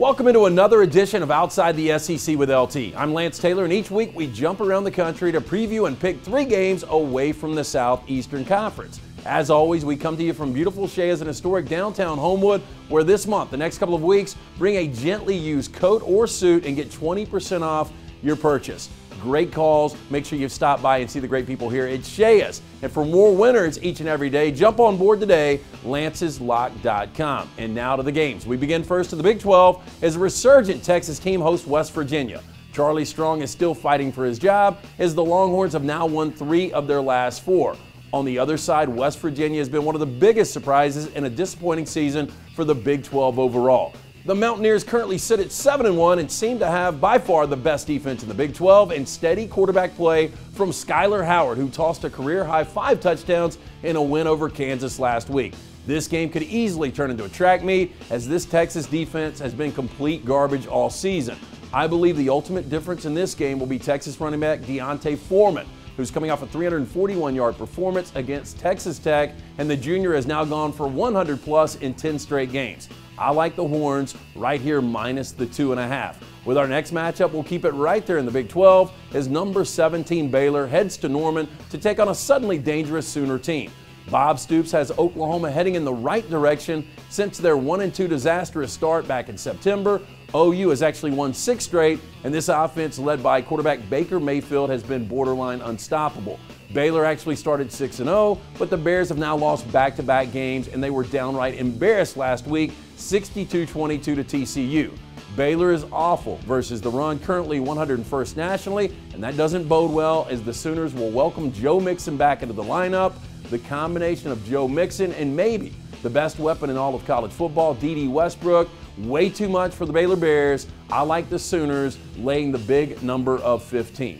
Welcome into another edition of Outside the SEC with LT. I'm Lance Taylor, and each week we jump around the country to preview and pick 3 games away from the Southeastern Conference. As always, we come to you from beautiful Shea's and historic downtown Homewood, where this month, the next couple of weeks, bring a gently used coat or suit and get 20% off your purchase. Great calls. Make sure you stop by and see the great people here at Shea's. And for more winners each and every day, jump on board today, lanceslock.com. And now to the games. We begin first in the Big 12 as a resurgent Texas team hosts West Virginia. Charlie Strong is still fighting for his job as the Longhorns have now won 3 of their last 4. On the other side, West Virginia has been one of the biggest surprises in a disappointing season for the Big 12 overall. The Mountaineers currently sit at 7-1 and seem to have by far the best defense in the Big 12 and steady quarterback play from Skyler Howard, who tossed a career-high 5 touchdowns in a win over Kansas last week. This game could easily turn into a track meet as this Texas defense has been complete garbage all season. I believe the ultimate difference in this game will be Texas running back D'Onta Foreman, who's coming off a 341-yard performance against Texas Tech, and the junior has now gone for 100-plus in 10 straight games. I like the Horns right here minus the 2.5. With our next matchup, we'll keep it right there in the Big 12 as number 17 Baylor heads to Norman to take on a suddenly dangerous Sooner team. Bob Stoops has Oklahoma heading in the right direction since their 1-2 disastrous start back in September. OU has actually won 6 straight, and this offense led by quarterback Baker Mayfield has been borderline unstoppable. Baylor actually started 6-0, but the Bears have now lost back-to-back games, and they were downright embarrassed last week, 62-22 to TCU. Baylor is awful versus the run, currently 101st nationally, and that doesn't bode well as the Sooners will welcome Joe Mixon back into the lineup. The combination of Joe Mixon and maybe the best weapon in all of college football, D.D. Westbrook, way too much for the Baylor Bears. I like the Sooners laying the big number of 15.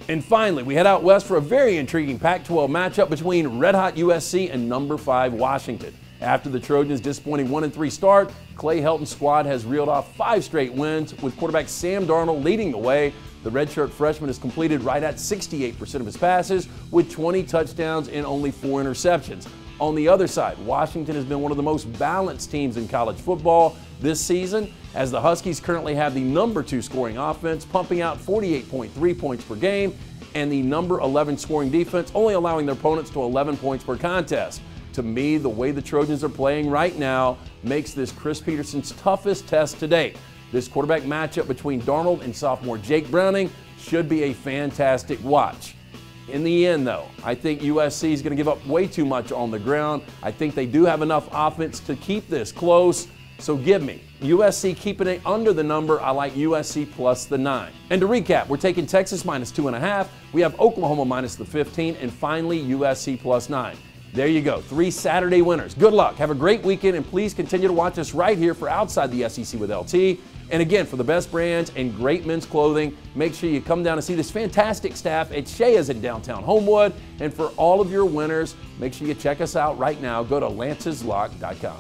And finally, we head out west for a very intriguing Pac-12 matchup between red-hot USC and number 5 Washington. After the Trojans' disappointing 1-3 start, Clay Helton's squad has reeled off 5 straight wins, with quarterback Sam Darnold leading the way. The redshirt freshman has completed right at 68% of his passes, with 20 touchdowns and only 4 interceptions. On the other side, Washington has been one of the most balanced teams in college football this season, as the Huskies currently have the number 2 scoring offense, pumping out 48.3 points per game, and the number 11 scoring defense, only allowing their opponents to 11 points per contest. To me, the way the Trojans are playing right now makes this Chris Peterson's toughest test to date. This quarterback matchup between Darnold and sophomore Jake Browning should be a fantastic watch. In the end, though, I think USC is going to give up way too much on the ground. I think they do have enough offense to keep this close. So give me USC keeping it under the number. I like USC plus the 9. And to recap, we're taking Texas minus 2.5. We have Oklahoma minus the 15. And finally, USC plus 9. There you go. 3 Saturday winners. Good luck. Have a great weekend. And please continue to watch us right here for Outside the SEC with LT. And again, for the best brands and great men's clothing, make sure you come down and see this fantastic staff at Shea's in downtown Homewood. And for all of your winners, make sure you check us out right now. Go to lanceslock.com.